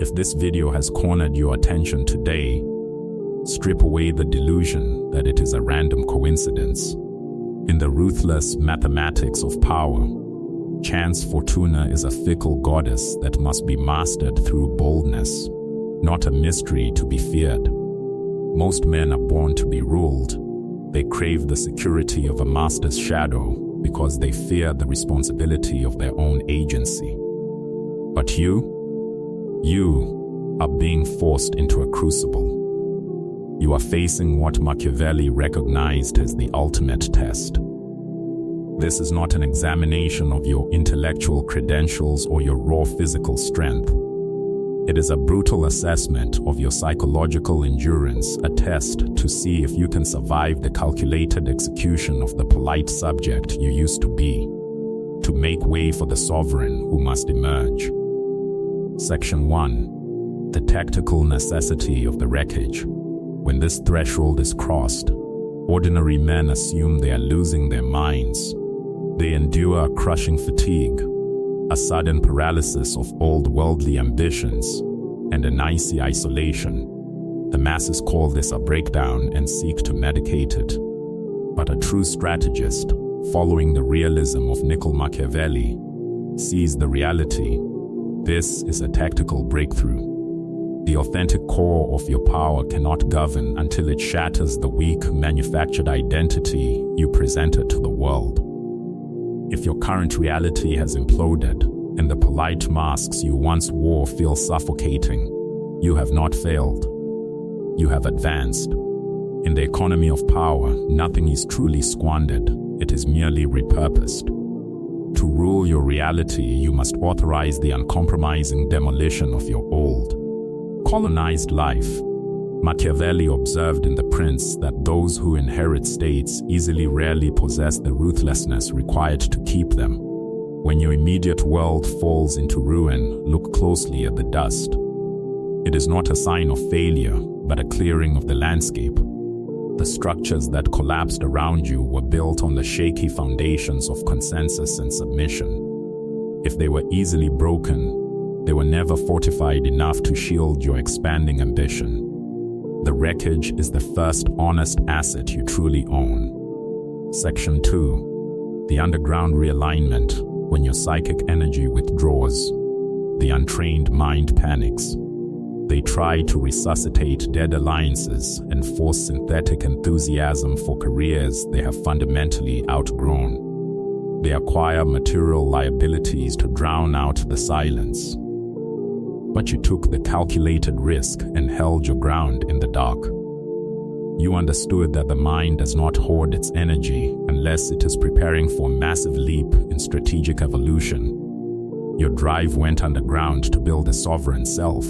If this video has cornered your attention today, strip away the delusion that it is a random coincidence. In the ruthless mathematics of power, chance fortuna is a fickle goddess that must be mastered through boldness, not a mystery to be feared. Most men are born to be ruled. They crave the security of a master's shadow because they fear the responsibility of their own agency. But you are being forced into a crucible. You are facing what Machiavelli recognized as the ultimate test. This is not an examination of your intellectual credentials or your raw physical strength. It is a brutal assessment of your psychological endurance, a test to see if you can survive the calculated execution of the polite subject you used to be, to make way for the sovereign who must emerge. Section 1. The tactical necessity of the wreckage. When this threshold is crossed, ordinary men assume they are losing their minds. They endure a crushing fatigue, a sudden paralysis of old worldly ambitions, and an icy isolation. The masses call this a breakdown and seek to medicate it. But a true strategist, following the realism of Machiavelli, sees the reality. This is a tactical breakthrough. The authentic core of your power cannot govern until it shatters the weak, manufactured identity you presented to the world. If your current reality has imploded, and the polite masks you once wore feel suffocating, you have not failed. You have advanced. In the economy of power, nothing is truly squandered, it is merely repurposed. To rule your reality, you must authorize the uncompromising demolition of your old, colonized life. Machiavelli observed in The Prince that those who inherit states rarely possess the ruthlessness required to keep them. When your immediate world falls into ruin, look closely at the dust. It is not a sign of failure, but a clearing of the landscape. The structures that collapsed around you were built on the shaky foundations of consensus and submission. If they were easily broken, they were never fortified enough to shield your expanding ambition. The wreckage is the first honest asset you truly own. Section 2. The underground realignment. When your psychic energy withdraws, the untrained mind panics. They try to resuscitate dead alliances and force synthetic enthusiasm for careers they have fundamentally outgrown. They acquire material liabilities to drown out the silence. But you took the calculated risk and held your ground in the dark. You understood that the mind does not hoard its energy unless it is preparing for a massive leap in strategic evolution. Your drive went underground to build a sovereign self.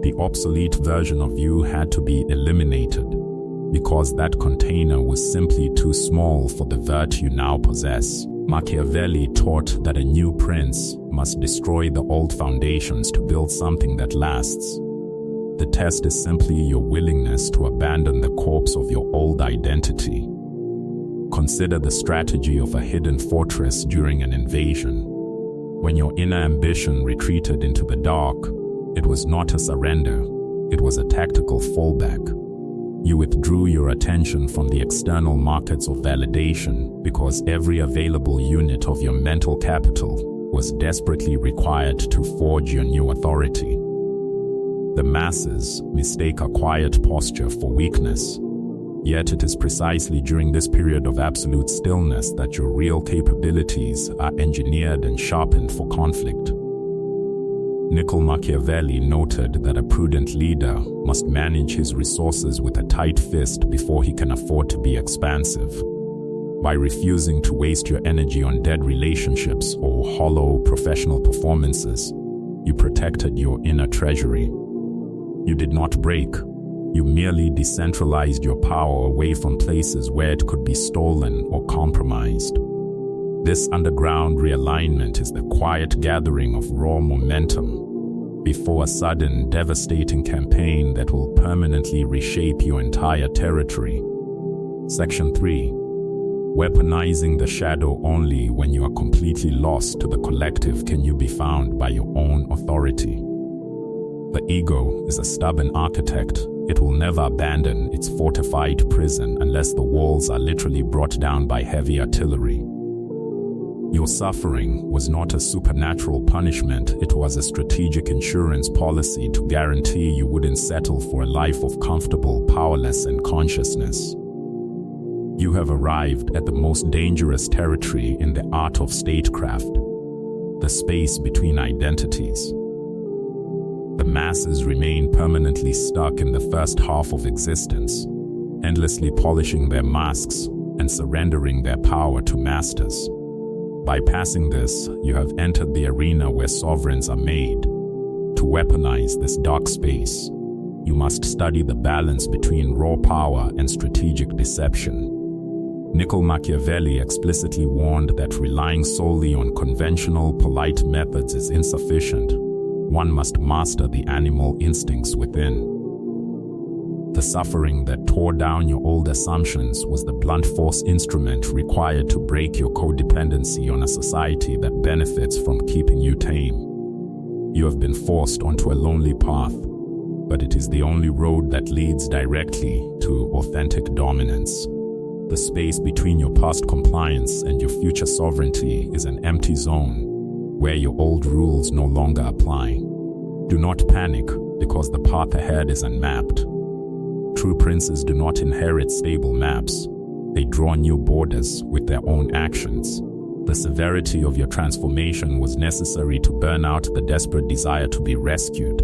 The obsolete version of you had to be eliminated because that container was simply too small for the vert you now possess. Machiavelli taught that a new prince must destroy the old foundations to build something that lasts. The test is simply your willingness to abandon the corpse of your old identity. Consider the strategy of a hidden fortress during an invasion. When your inner ambition retreated into the dark, it was not a surrender, it was a tactical fallback. You withdrew your attention from the external markets of validation because every available unit of your mental capital was desperately required to forge your new authority. The masses mistake a quiet posture for weakness, yet it is precisely during this period of absolute stillness that your real capabilities are engineered and sharpened for conflict. Machiavelli noted that a prudent leader must manage his resources with a tight fist before he can afford to be expansive. By refusing to waste your energy on dead relationships or hollow professional performances, you protected your inner treasury. You did not break, you merely decentralized your power away from places where it could be stolen or compromised. This underground realignment is the quiet gathering of raw momentum before a sudden, devastating campaign that will permanently reshape your entire territory. Section 3. Weaponizing the shadow. Only when you are completely lost to the collective can you be found by your own authority. The ego is a stubborn architect. It will never abandon its fortified prison unless the walls are literally brought down by heavy artillery. Your suffering was not a supernatural punishment, it was a strategic insurance policy to guarantee you wouldn't settle for a life of comfortable powerless and consciousness. You have arrived at the most dangerous territory in the art of statecraft, the space between identities. The masses remain permanently stuck in the first half of existence, endlessly polishing their masks and surrendering their power to masters. By passing this, you have entered the arena where sovereigns are made. To weaponize this dark space, you must study the balance between raw power and strategic deception. Machiavelli explicitly warned that relying solely on conventional, polite methods is insufficient. One must master the animal instincts within. The suffering that tore down your old assumptions was the blunt force instrument required to break your codependency on a society that benefits from keeping you tame. You have been forced onto a lonely path, but it is the only road that leads directly to authentic dominance. The space between your past compliance and your future sovereignty is an empty zone where your old rules no longer apply. Do not panic because the path ahead is unmapped. True princes do not inherit stable maps. They draw new borders with their own actions. The severity of your transformation was necessary to burn out the desperate desire to be rescued.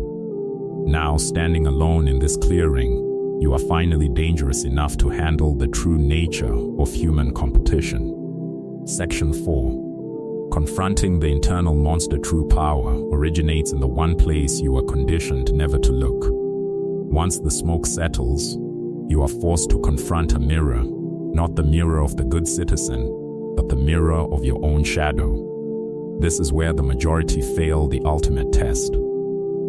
Now, standing alone in this clearing, you are finally dangerous enough to handle the true nature of human competition. Section 4. Confronting the internal monster. True power originates in the one place you are conditioned never to look. Once the smoke settles, you are forced to confront a mirror, not the mirror of the good citizen, but the mirror of your own shadow. This is where the majority fail the ultimate test.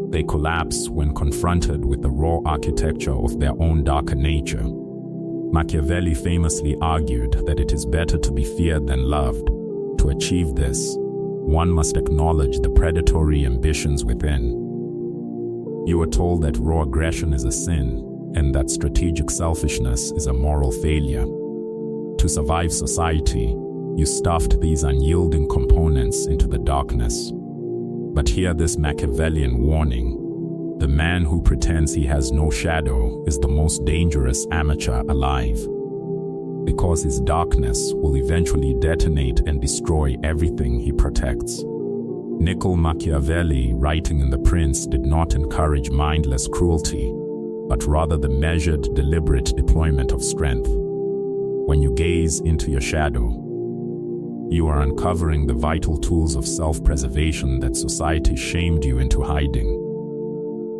They collapse when confronted with the raw architecture of their own darker nature. Machiavelli famously argued that it is better to be feared than loved. To achieve this, one must acknowledge the predatory ambitions within. You are told that raw aggression is a sin, and that strategic selfishness is a moral failure. To survive society, you stuffed these unyielding components into the darkness. But hear this Machiavellian warning. The man who pretends he has no shadow is the most dangerous amateur alive, because his darkness will eventually detonate and destroy everything he protects. Machiavelli, writing in The Prince, did not encourage mindless cruelty, but rather the measured, deliberate deployment of strength. When you gaze into your shadow, you are uncovering the vital tools of self-preservation that society shamed you into hiding.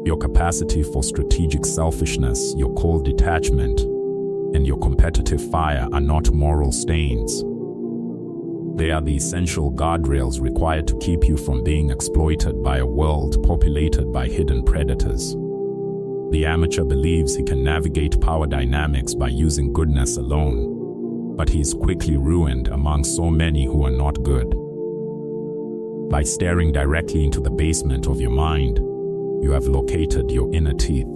Your capacity for strategic selfishness, your cold detachment, and your competitive fire are not moral stains. They are the essential guardrails required to keep you from being exploited by a world populated by hidden predators. The amateur believes he can navigate power dynamics by using goodness alone, but he is quickly ruined among so many who are not good. By staring directly into the basement of your mind, you have located your inner teeth.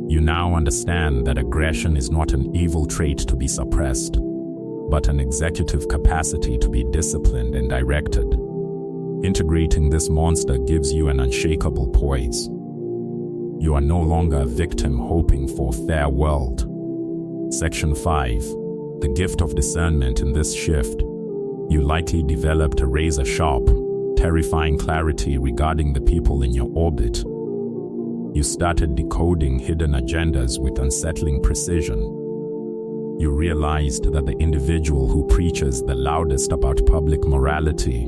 You now understand that aggression is not an evil trait to be suppressed, but an executive capacity to be disciplined and directed. Integrating this monster gives you an unshakable poise. You are no longer a victim hoping for a fair world. Section 5. The gift of discernment. In this shift, you likely developed a razor-sharp, terrifying clarity regarding the people in your orbit. You started decoding hidden agendas with unsettling precision. You realized that the individual who preaches the loudest about public morality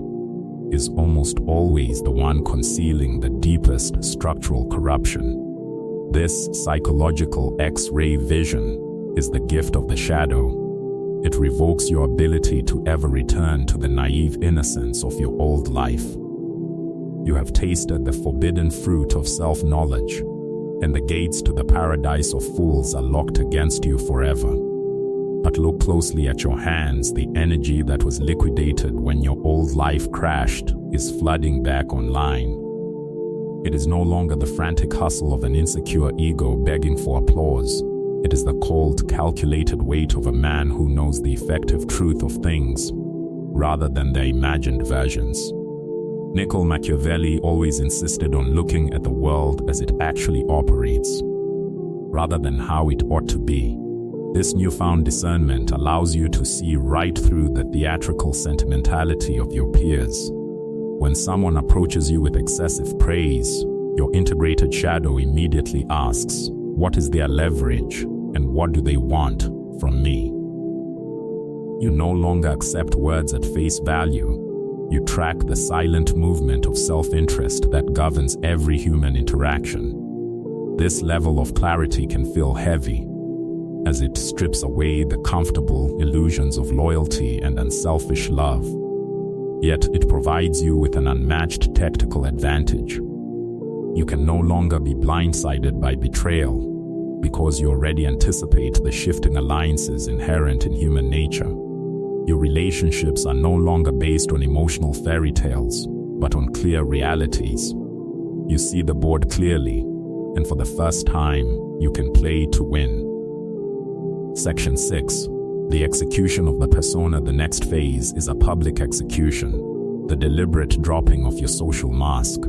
is almost always the one concealing the deepest structural corruption. This psychological X-ray vision is the gift of the shadow. It revokes your ability to ever return to the naive innocence of your old life. You have tasted the forbidden fruit of self-knowledge, and the gates to the paradise of fools are locked against you forever. But look closely at your hands. The energy that was liquidated when your old life crashed is flooding back online. It is no longer the frantic hustle of an insecure ego begging for applause. It is the cold, calculated weight of a man who knows the effective truth of things, rather than their imagined versions. Machiavelli always insisted on looking at the world as it actually operates, rather than how it ought to be. This newfound discernment allows you to see right through the theatrical sentimentality of your peers. When someone approaches you with excessive praise, your integrated shadow immediately asks, what is their leverage, and what do they want from me? You no longer accept words at face value. You track the silent movement of self-interest that governs every human interaction. This level of clarity can feel heavy, as it strips away the comfortable illusions of loyalty and unselfish love. Yet it provides you with an unmatched tactical advantage. You can no longer be blindsided by betrayal, because you already anticipate the shifting alliances inherent in human nature. Your relationships are no longer based on emotional fairy tales, but on clear realities. You see the board clearly, and for the first time, you can play to win. Section 6. The execution of the persona. The next phase is a public execution, the deliberate dropping of your social mask.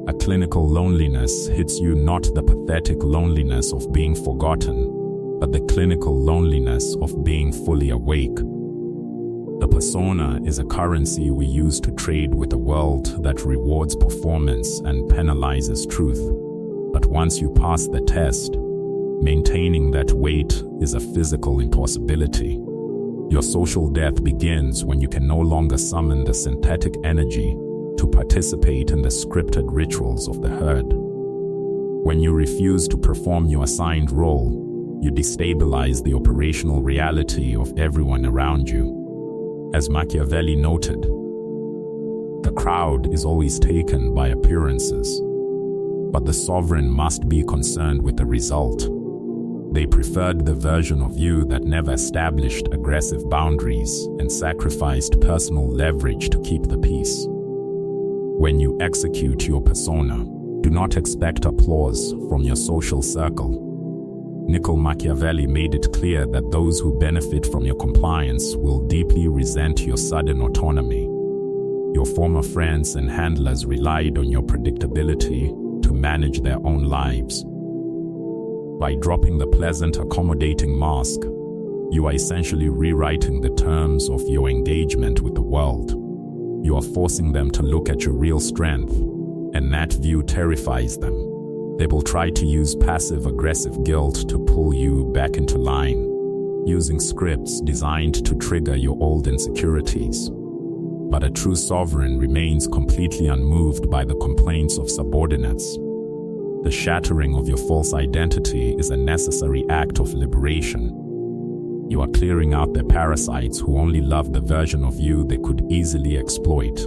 A clinical loneliness hits you, not the pathetic loneliness of being forgotten, but the clinical loneliness of being fully awake. The persona is a currency we use to trade with a world that rewards performance and penalizes truth. But once you pass the test, maintaining that weight is a physical impossibility. Your social death begins when you can no longer summon the synthetic energy to participate in the scripted rituals of the herd. When you refuse to perform your assigned role, you destabilize the operational reality of everyone around you. As Machiavelli noted, the crowd is always taken by appearances, but the sovereign must be concerned with the result. They preferred the version of you that never established aggressive boundaries and sacrificed personal leverage to keep the peace. When you execute your persona, do not expect applause from your social circle. Machiavelli made it clear that those who benefit from your compliance will deeply resent your sudden autonomy. Your former friends and handlers relied on your predictability to manage their own lives. By dropping the pleasant, accommodating mask, you are essentially rewriting the terms of your engagement with the world. You are forcing them to look at your real strength, and that view terrifies them. They will try to use passive-aggressive guilt to pull you back into line, using scripts designed to trigger your old insecurities. But a true sovereign remains completely unmoved by the complaints of subordinates. The shattering of your false identity is a necessary act of liberation. You are clearing out the parasites who only love the version of you they could easily exploit,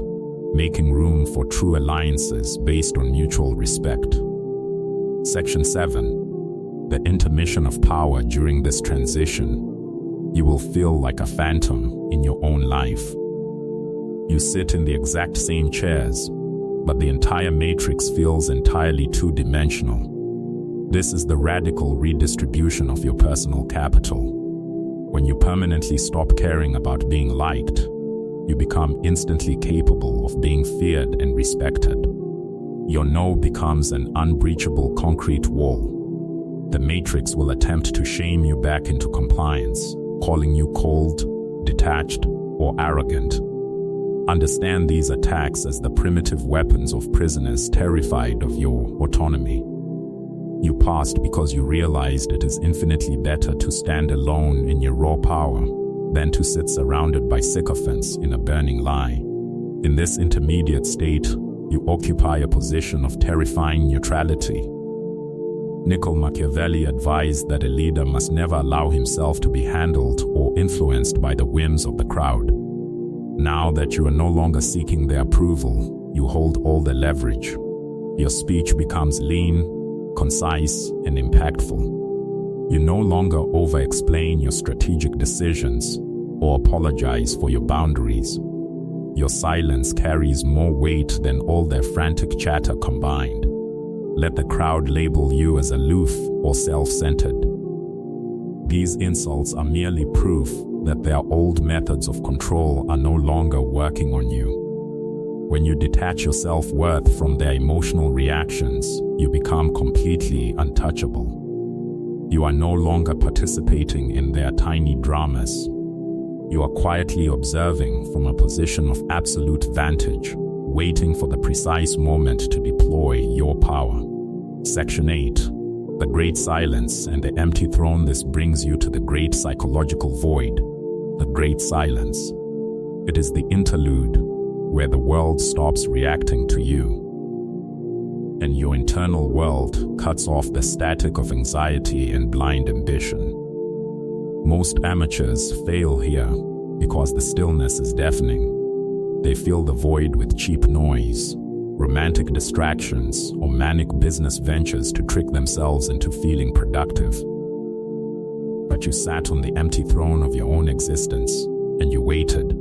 making room for true alliances based on mutual respect. Section 7. The intermission of power. During this transition, you will feel like a phantom in your own life. You sit in the exact same chairs, but the entire matrix feels entirely two-dimensional. This is the radical redistribution of your personal capital. When you permanently stop caring about being liked, you become instantly capable of being feared and respected. Your no becomes an unbreachable concrete wall. The matrix will attempt to shame you back into compliance, calling you cold, detached, or arrogant. Understand these attacks as the primitive weapons of prisoners terrified of your autonomy. You passed because you realized it is infinitely better to stand alone in your raw power than to sit surrounded by sycophants in a burning lie. In this intermediate state, you occupy a position of terrifying neutrality. Machiavelli advised that a leader must never allow himself to be handled or influenced by the whims of the crowd. Now that you are no longer seeking their approval, you hold all the leverage. Your speech becomes lean, concise, and impactful. You no longer over-explain your strategic decisions or apologize for your boundaries. Your silence carries more weight than all their frantic chatter combined. Let the crowd label you as aloof or self-centered. These insults are merely proof that their old methods of control are no longer working on you. When you detach your self-worth from their emotional reactions, you become completely untouchable. You are no longer participating in their tiny dramas. You are quietly observing from a position of absolute vantage, waiting for the precise moment to deploy your power. Section 8. The Great Silence and the Empty Throne. This brings you to the great psychological void, the Great Silence. It is the interlude where the world stops reacting to you, and your internal world cuts off the static of anxiety and blind ambition. Most amateurs fail here because the stillness is deafening. They fill the void with cheap noise, romantic distractions, or manic business ventures to trick themselves into feeling productive. But you sat on the empty throne of your own existence, and you waited.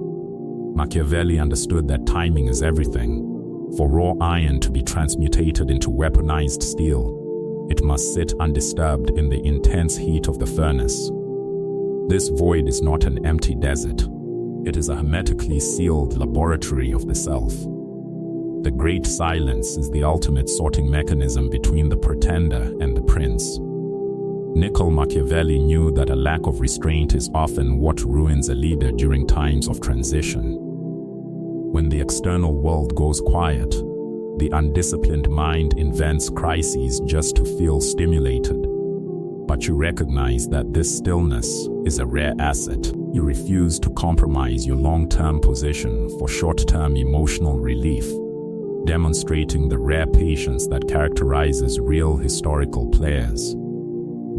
Machiavelli understood that timing is everything. For raw iron to be transmutated into weaponized steel, it must sit undisturbed in the intense heat of the furnace. This void is not an empty desert. It is a hermetically sealed laboratory of the self. The Great Silence is the ultimate sorting mechanism between the pretender and the prince. Machiavelli knew that a lack of restraint is often what ruins a leader during times of transition. When the external world goes quiet, the undisciplined mind invents crises just to feel stimulated. But you recognize that this stillness is a rare asset. You refuse to compromise your long-term position for short-term emotional relief, demonstrating the rare patience that characterizes real historical players.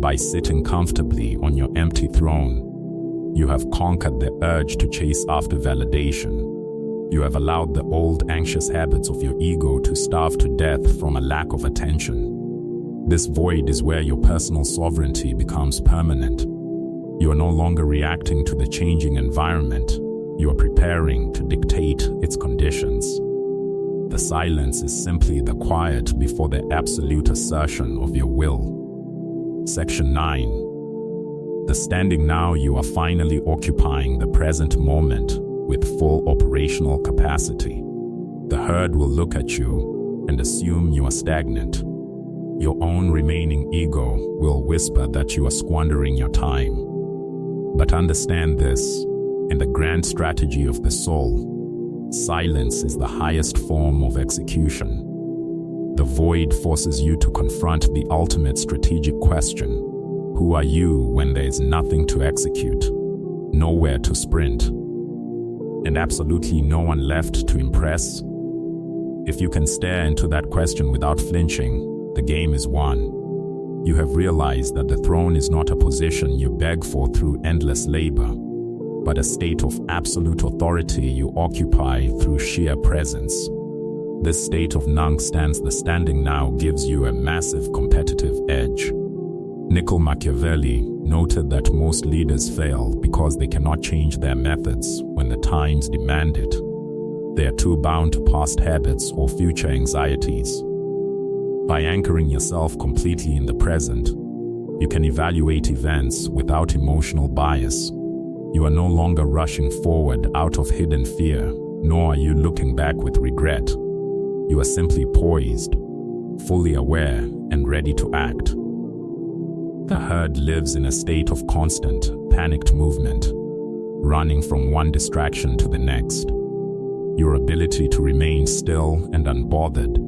By sitting comfortably on your empty throne, you have conquered the urge to chase after validation. You have allowed the old anxious habits of your ego to starve to death from a lack of attention. This void is where your personal sovereignty becomes permanent. You are no longer reacting to the changing environment. You are preparing to dictate its conditions. The silence is simply the quiet before the absolute assertion of your will. Section 9. The standing now. You are finally occupying the present moment with full operational capacity. The herd will look at you and assume you are stagnant. Your own remaining ego will whisper that you are squandering your time. But understand this, in the grand strategy of the soul, silence is the highest form of execution. The void forces you to confront the ultimate strategic question: who are you when there is nothing to execute, nowhere to sprint, and absolutely no one left to impress? If you can stare into that question without flinching, the game is won. You have realized that the throne is not a position you beg for through endless labor, but a state of absolute authority you occupy through sheer presence. This state of Nung stands the standing now gives you a massive competitive edge. Machiavelli noted that most leaders fail because they cannot change their methods when the times demand it. They are too bound to past habits or future anxieties. By anchoring yourself completely in the present, you can evaluate events without emotional bias. You are no longer rushing forward out of hidden fear, nor are you looking back with regret. You are simply poised, fully aware, and ready to act. The herd lives in a state of constant, panicked movement, running from one distraction to the next. Your ability to remain still and unbothered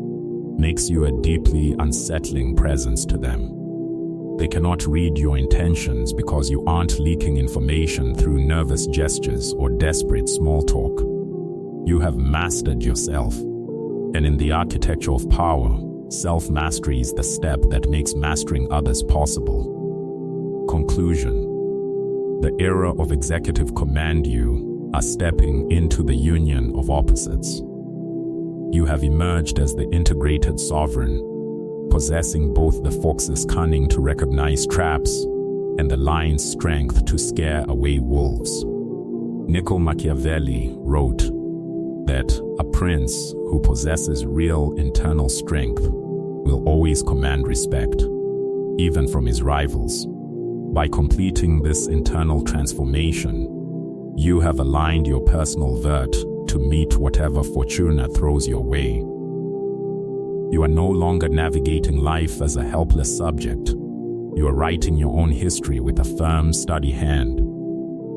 makes you a deeply unsettling presence to them. They cannot read your intentions because you aren't leaking information through nervous gestures or desperate small talk. You have mastered yourself. And in the architecture of power, self-mastery is the step that makes mastering others possible. Conclusion. The era of executive command. You are stepping into the union of opposites. You have emerged as the integrated sovereign, possessing both the fox's cunning to recognize traps and the lion's strength to scare away wolves. Machiavelli wrote, that a prince who possesses real internal strength will always command respect, even from his rivals. By completing this internal transformation, you have aligned your personal vert to meet whatever fortuna throws your way. You are no longer navigating life as a helpless subject. You are writing your own history with a firm, steady hand.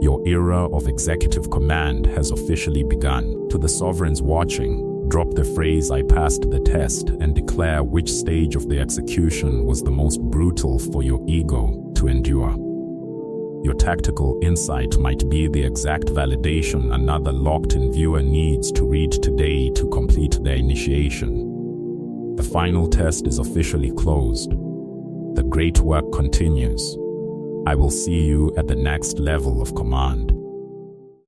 Your era of executive command has officially begun. To the sovereigns watching, drop the phrase "I passed the test" and declare which stage of the execution was the most brutal for your ego to endure. Your tactical insight might be the exact validation another locked-in viewer needs to read today to complete their initiation. The final test is officially closed. The great work continues. I will see you at the next level of command.